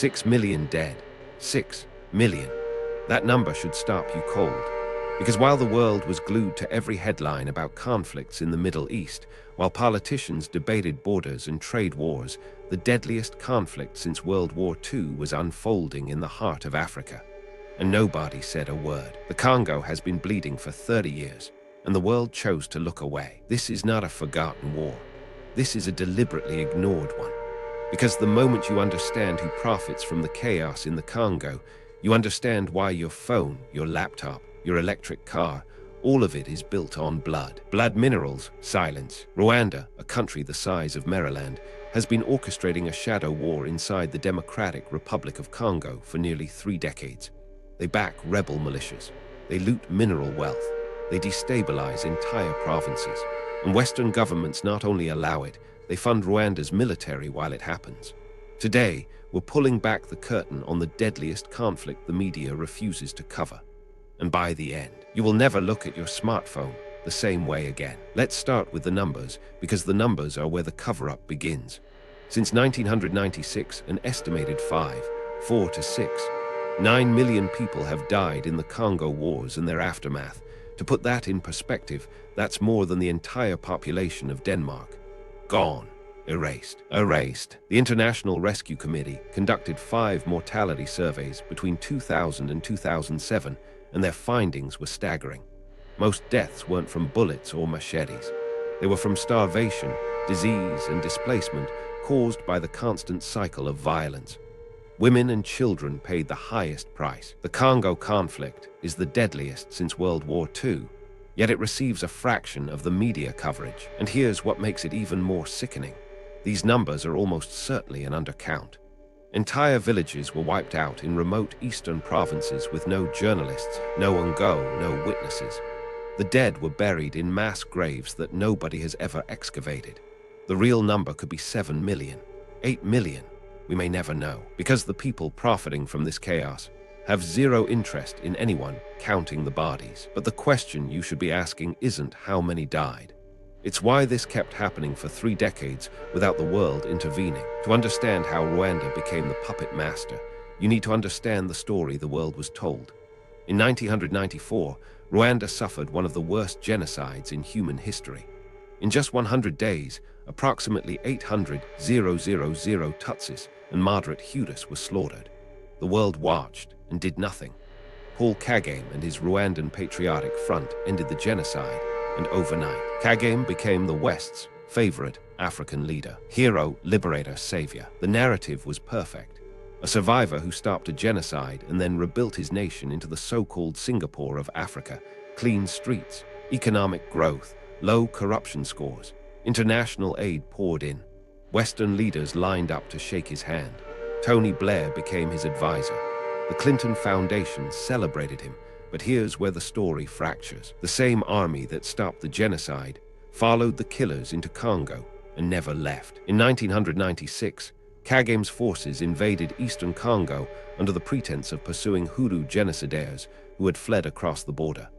6 million dead. 6 million. That number should stop you cold. Because while the world was glued to every headline about conflicts in the Middle East, while politicians debated borders and trade wars, the deadliest conflict since World War II was unfolding in the heart of Africa. And nobody said a word. The Congo has been bleeding for 30 years, and the world chose to look away. This is not a forgotten war. This is a deliberately ignored one. Because the moment you understand who profits from the chaos in the Congo, you understand why your phone, your laptop, your electric car, all of it is built on blood. Minerals Silence Rwanda, a country the size of Maryland, has been orchestrating a shadow war inside the Democratic Republic of Congo for nearly 3 decades. They back rebel militias. They loot mineral wealth. They destabilize entire provinces. And Western governments not only allow it, they fund Rwanda's military while it happens. Today, we're pulling back the curtain on the deadliest conflict the media refuses to cover. And by the end, you will never look at your smartphone the same way again. Let's start with the numbers, because the numbers are where the cover-up begins. Since 1996, an estimated 4 to 6, 9 million people have died in the Congo wars and their aftermath. To put that in perspective, that's more than the entire population of Denmark. Gone. Erased. The International Rescue Committee conducted 5 mortality surveys between 2000 and 2007, and their findings were staggering. Most deaths weren't from bullets or machetes. They were from starvation, disease, and displacement caused by the constant cycle of violence. Women and children paid the highest price. The Congo conflict is the deadliest since World War II, yet it receives a fraction of the media coverage. And here's what makes it even more sickening. These numbers are almost certainly an undercount. Entire villages were wiped out in remote eastern provinces with no journalists, no on-go, no witnesses. The dead were buried in mass graves that nobody has ever excavated. The real number could be 7 million, 8 million. We may never know, because the people profiting from this chaos have zero interest in anyone counting the bodies. But the question you should be asking isn't how many died. It's why this kept happening for 3 decades without the world intervening. To understand how Rwanda became the puppet master, you need to understand the story the world was told. In 1994, Rwanda suffered one of the worst genocides in human history. In just 100 days, approximately 800,000 Tutsis and moderate Hutus were slaughtered. The world watched and did nothing. Paul Kagame and his Rwandan Patriotic Front ended the genocide, and overnight, Kagame became the West's favorite African leader. Hero, liberator, savior. The narrative was perfect. A survivor who stopped a genocide and then rebuilt his nation into the so-called Singapore of Africa. Clean streets, economic growth, low corruption scores. International aid poured in. Western leaders lined up to shake his hand. Tony Blair became his advisor. The Clinton Foundation celebrated him. But here's where the story fractures. The same army that stopped the genocide followed the killers into Congo and never left. In 1996, Kagame's forces invaded eastern Congo under the pretense of pursuing Hutu genocidaires who had fled across the border.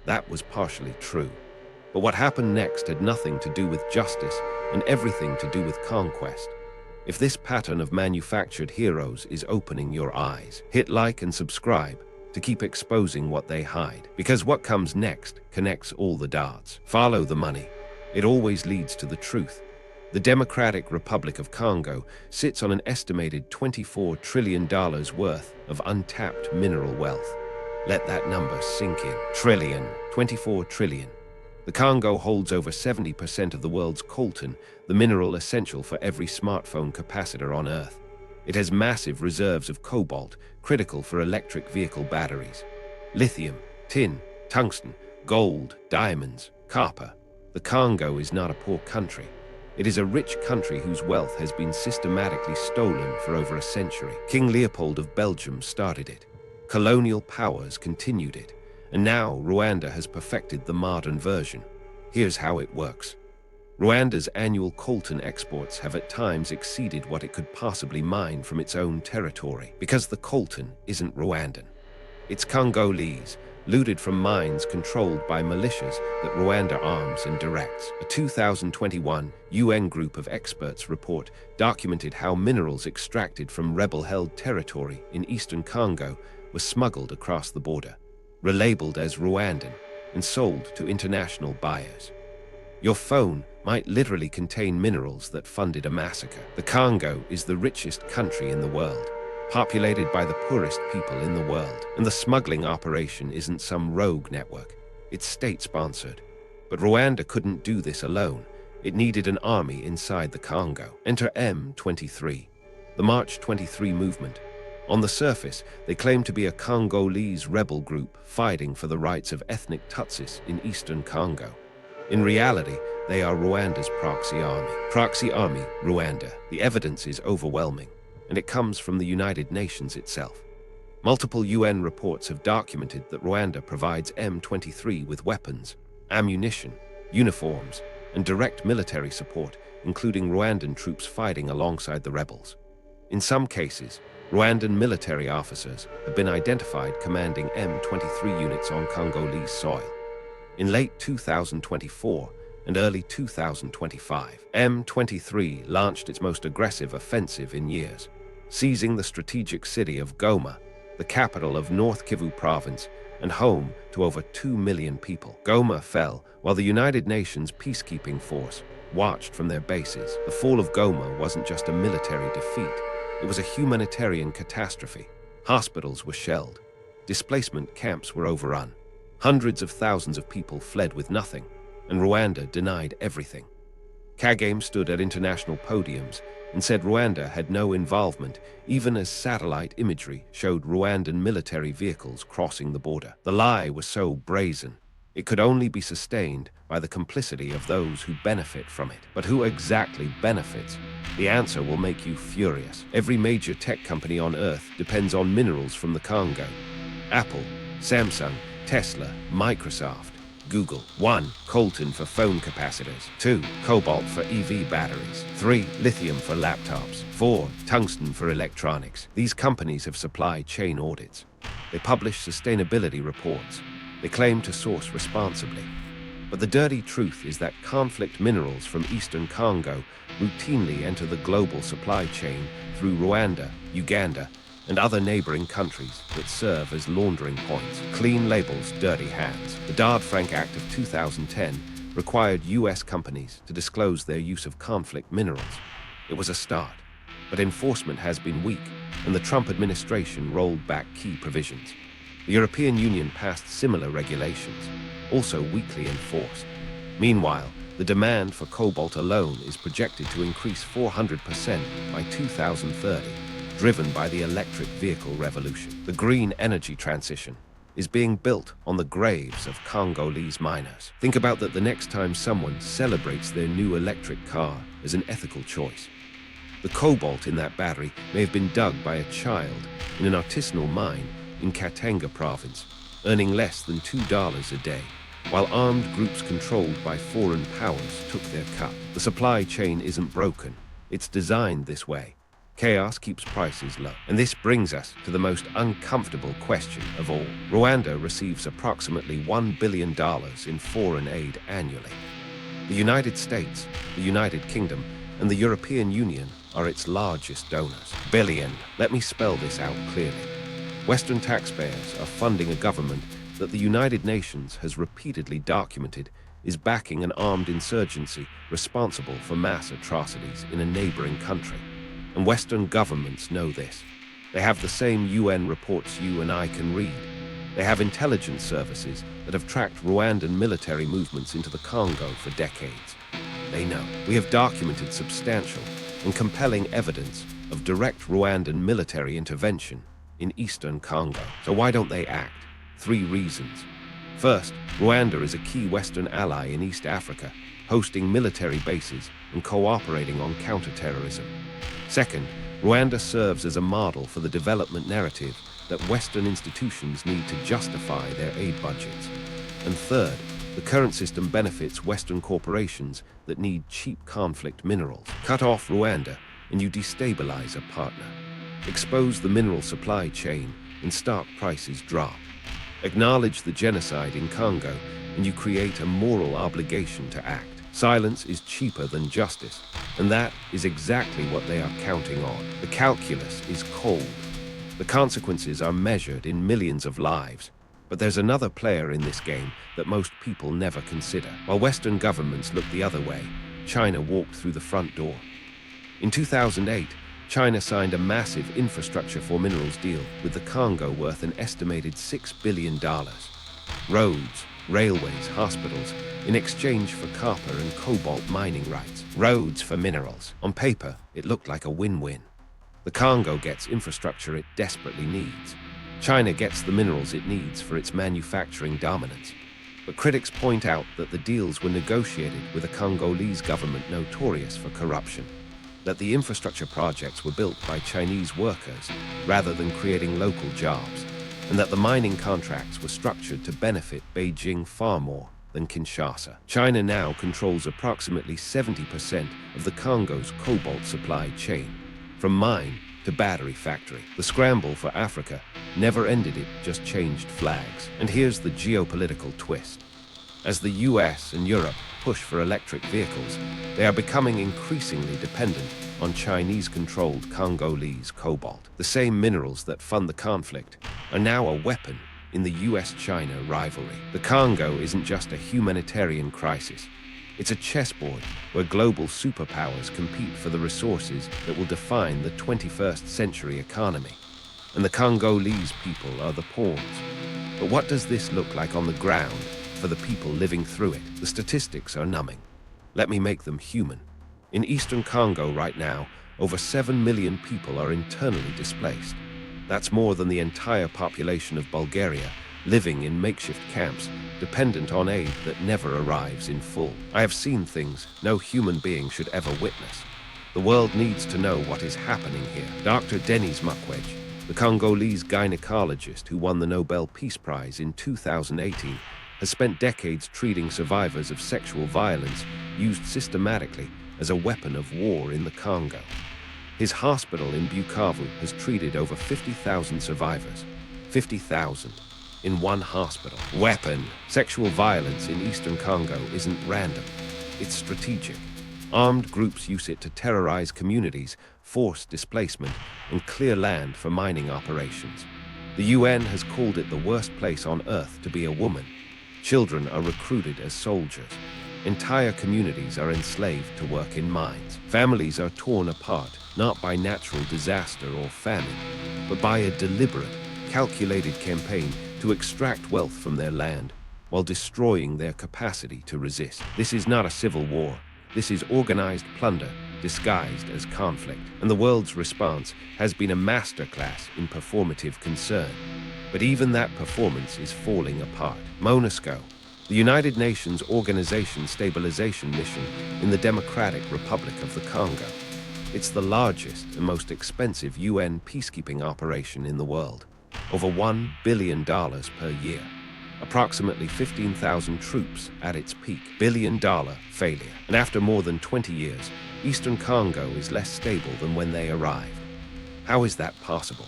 That was partially true. But what happened next had nothing to do with justice and everything to do with conquest. If this pattern of manufactured heroes is opening your eyes, hit like and subscribe to keep exposing what they hide. Because what comes next connects all the dots. Follow the money. It always leads to the truth. The Democratic Republic of Congo sits on an estimated $24 trillion worth of untapped mineral wealth. Let that number sink in. Trillion, 24 trillion. The Congo holds over 70% of the world's coltan, the mineral essential for every smartphone capacitor on Earth. It has massive reserves of cobalt, critical for electric vehicle batteries. Lithium, tin, tungsten, gold, diamonds, copper. The Congo is not a poor country. It is a rich country whose wealth has been systematically stolen for over a century. King Leopold of Belgium started it. Colonial powers continued it. And now Rwanda has perfected the modern version. Here's how it works. Rwanda's annual coltan exports have at times exceeded what it could possibly mine from its own territory, because the coltan isn't Rwandan. It's Congolese, looted from mines controlled by militias that Rwanda arms and directs. A 2021 UN group of experts report documented how minerals extracted from rebel-held territory in eastern Congo were smuggled across the border, relabeled as Rwandan, and sold to international buyers. Your phone might literally contain minerals that funded a massacre. The Congo is the richest country in the world, populated by the poorest people in the world. And the smuggling operation isn't some rogue network. It's state-sponsored. But Rwanda couldn't do this alone. It needed an army inside the Congo. Enter M23, the March 23 movement. On the surface, they claim to be a Congolese rebel group fighting for the rights of ethnic Tutsis in eastern Congo. In reality, they are Rwanda's proxy army. Proxy army, Rwanda. The evidence is overwhelming, and it comes from the United Nations itself. Multiple UN reports have documented that Rwanda provides M23 with weapons, ammunition, uniforms, and direct military support, including Rwandan troops fighting alongside the rebels. In some cases, Rwandan military officers have been identified commanding M23 units on Congolese soil. In late 2024 and early 2025, M23 launched its most aggressive offensive in years, seizing the strategic city of Goma, the capital of North Kivu province and home to over 2 million people. Goma fell while the United Nations peacekeeping force watched from their bases. The fall of Goma wasn't just a military defeat, it was a humanitarian catastrophe. Hospitals were shelled, displacement camps were overrun, hundreds of thousands of people fled with nothing, and Rwanda denied everything. Kagame stood at international podiums and said Rwanda had no involvement, even as satellite imagery showed Rwandan military vehicles crossing the border. The lie was so brazen, it could only be sustained by the complicity of those who benefit from it. But who exactly benefits? The answer will make you furious. Every major tech company on Earth depends on minerals from the Congo. Apple, Samsung, Tesla, Microsoft, Google. 1. Coltan for phone capacitors. 2. Cobalt for EV batteries. 3. Lithium for laptops. 4. Tungsten for electronics. These companies have supply chain audits. They publish sustainability reports. They claim to source responsibly. But the dirty truth is that conflict minerals from eastern Congo routinely enter the global supply chain through Rwanda, Uganda, and other neighboring countries that serve as laundering points. Clean labels, dirty hands. The Dodd-Frank Act of 2010 required U.S. companies to disclose their use of conflict minerals. It was a start, but enforcement has been weak, and the Trump administration rolled back key provisions. The European Union passed similar regulations, also weakly enforced. Meanwhile, the demand for cobalt alone is projected to increase 400% by 2030. Driven by the electric vehicle revolution. The green energy transition is being built on the graves of Congolese miners. Think about that the next time someone celebrates their new electric car as an ethical choice. The cobalt in that battery may have been dug by a child in an artisanal mine in Katanga province, earning less than $2 a day, while armed groups controlled by foreign powers took their cut. The supply chain isn't broken, it's designed this way. Chaos keeps prices low. And this brings us to the most uncomfortable question of all. Rwanda receives approximately $1 billion in foreign aid annually. The United States, the United Kingdom, and the European Union are its largest donors. Billion. Let me spell this out clearly. Western taxpayers are funding a government that the United Nations has repeatedly documented is backing an armed insurgency responsible for mass atrocities in a neighboring country. And Western governments know this. They have the same UN reports you and I can read. They have intelligence services that have tracked Rwandan military movements into the Congo for decades. They know. We have documented substantial and compelling evidence of direct Rwandan military intervention in eastern Congo. So why don't they act? 3 reasons. First, Rwanda is a key Western ally in East Africa, hosting military bases and cooperating on counterterrorism. Second, Rwanda serves as a model for the development narrative that Western institutions need to justify their aid budgets. And third, the current system benefits Western corporations that need cheap conflict minerals. Cut off Rwanda and you destabilize a partner. Expose the mineral supply chain and stock prices drop. Acknowledge the genocide in Congo, and you create a moral obligation to act. Silence is cheaper than justice, and that is exactly what they are counting on. The calculus is cold. The consequences are measured in millions of lives. But there's another player in this game that most people never consider. While Western governments look the other way, China walked through the front door. In 2008, China signed a massive infrastructure for minerals deal with the Congo worth an estimated $6 billion. Roads, railways, hospitals, in exchange for copper and cobalt mining rights. Roads for minerals. On paper, it looked like a win-win. The Congo gets infrastructure it desperately needs. China gets the minerals it needs for its manufacturing dominance. But critics point out that the deals were negotiated with a Congolese government notorious for corruption, that the infrastructure projects were built by Chinese workers rather than creating local jobs, and that the mining contracts were structured to benefit Beijing far more than Kinshasa. China now controls approximately 70% of the Congo's cobalt supply chain, from mine to battery factory. The scramble for Africa never ended, it just changed flags. And here's the geopolitical twist. As the US and Europe push for electric vehicles, they are becoming increasingly dependent on Chinese-controlled Congolese cobalt. The same minerals that fund the conflict are now a weapon in the US-China rivalry. The Congo isn't just a humanitarian crisis. It's a chessboard where global superpowers compete for the resources that will define the 21st century economy. And the Congolese people are the pawns. But what does this look like on the ground for the people living through it? The statistics are numbing. Let me make them human. In eastern Congo right now, over 7 million people are internally displaced. That's more than the entire population of Bulgaria, living in makeshift camps, dependent on aid that never arrives in full. I have seen things no human being should ever witness. The world needs to know what is happening here. Dr. Denis Mukwege, the Congolese gynecologist who won the Nobel Peace Prize in 2018, has spent decades treating survivors of sexual violence used systematically as a weapon of war in the Congo. His hospital in Bukavu has treated over 50,000 survivors. 50,000 in one hospital. Weapon. Sexual violence in eastern Congo isn't random. It's strategic. Armed groups use it to terrorize communities, force displacement, and clear land for mining operations. The UN has called it the worst place on earth to be a woman. Children are recruited as soldiers. Entire communities are enslaved to work in mines. Families are torn apart, not by natural disaster or famine, but by a deliberate, calculated campaign to extract wealth from their land while destroying their capacity to resist. This is not a civil war. This is organized plunder disguised as conflict. And the world's response has been a masterclass in performative concern. But even that performance is falling apart. MONUSCO, the United Nations Organization Stabilization Mission in the Democratic Republic of the Congo. It's the largest and most expensive UN peacekeeping operation in the world. Over $1 billion per year. Approximately 15,000 troops at its peak. $1 billion failure. And after more than 20 years, Eastern Congo is less stable than when they arrived. How is that possible?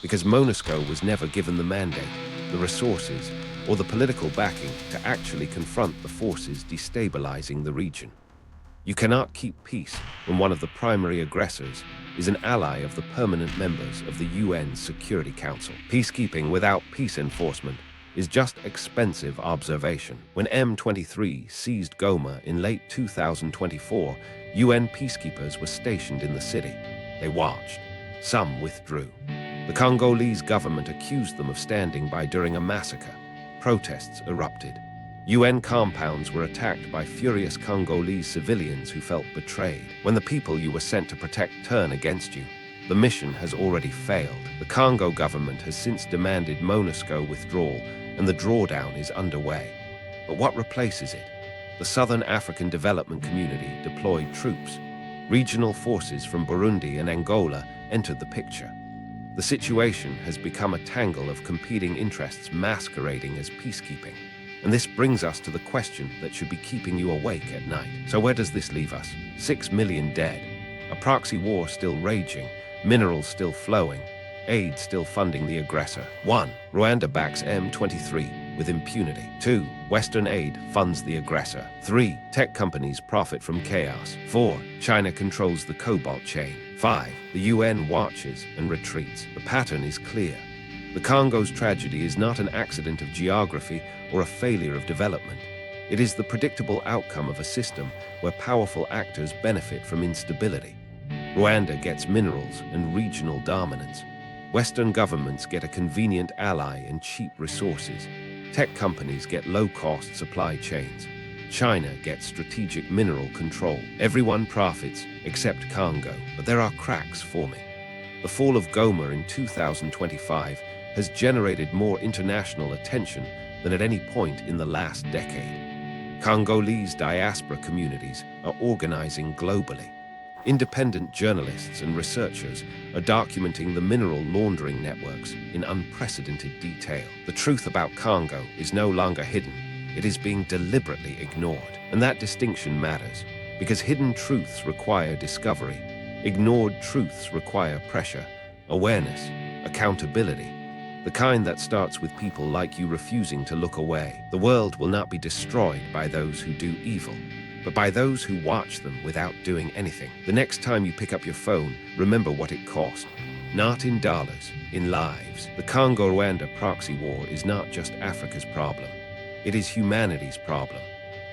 Because MONUSCO was never given the mandate, the resources, or the political backing to actually confront the forces destabilizing the region. You cannot keep peace when one of the primary aggressors is an ally of the permanent members of the UN Security Council. Peacekeeping without peace enforcement is just expensive observation. When M23 seized Goma in late 2024, UN peacekeepers were stationed in the city. They watched. Some withdrew. The Congolese government accused them of standing by during a massacre. Protests erupted. UN compounds were attacked by furious Congolese civilians who felt betrayed. When the people you were sent to protect turn against you, the mission has already failed. The Congo government has since demanded MONUSCO withdrawal, and the drawdown is underway. But what replaces it? The Southern African Development Community deployed troops. Regional forces from Burundi and Angola entered the picture. The situation has become a tangle of competing interests masquerading as peacekeeping. And this brings us to the question that should be keeping you awake at night. So where does this leave us? 6 million dead, a proxy war still raging, minerals still flowing, Aid still funding the aggressor. 1. Rwanda backs M23 with impunity. 2. Western aid funds the aggressor. 3. Tech companies profit from chaos. 4. China controls the cobalt chain. 5. The UN watches and retreats. The pattern is clear. The Congo's tragedy is not an accident of geography or a failure of development. It is the predictable outcome of a system where powerful actors benefit from instability. Rwanda gets minerals and regional dominance. Western governments get a convenient ally and cheap resources. Tech companies get low-cost supply chains. China gets strategic mineral control. Everyone profits except Congo, but there are cracks forming. The fall of Goma in 2025 has generated more international attention than at any point in the last decade. Congolese diaspora communities are organizing globally. Independent journalists and researchers are documenting the mineral laundering networks in unprecedented detail. The truth about Congo is no longer hidden. It is being deliberately ignored. And that distinction matters, because hidden truths require discovery. Ignored truths require pressure, awareness, accountability. The kind that starts with people like you refusing to look away. The world will not be destroyed by those who do evil, but by those who watch them without doing anything. The next time you pick up your phone, remember what it cost. Not in dollars, in lives. The Congo-Rwanda proxy war is not just Africa's problem. It is humanity's problem.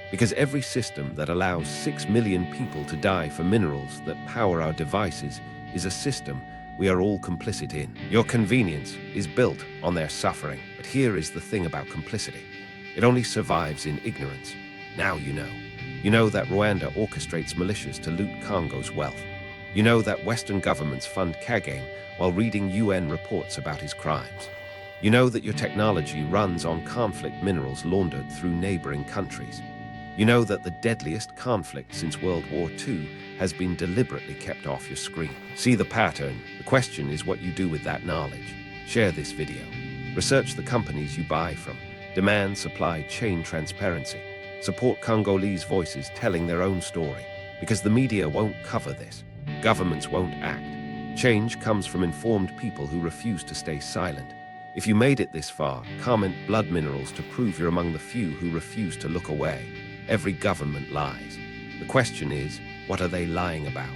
Because every system that allows 6 million people to die for minerals that power our devices is a system we are all complicit in. Your convenience is built on their suffering. But here is the thing about complicity. It only survives in ignorance. Now you know. You know that Rwanda orchestrates militias to loot Congo's wealth. You know that Western governments fund Kagame while reading UN reports about his crimes. You know that your technology runs on conflict minerals laundered through neighboring countries. You know that the deadliest conflict since World War II has been deliberately kept off your screen. See the pattern. The question is what you do with that knowledge. Share this video. Research the companies you buy from. Demand supply chain transparency. Support Congolese voices telling their own story. Because the media won't cover this. Governments won't act. Change comes from informed people who refuse to stay silent. If you made it this far, comment blood minerals to prove you're among the few who refuse to look away. Every government lies. The question is, what are they lying about?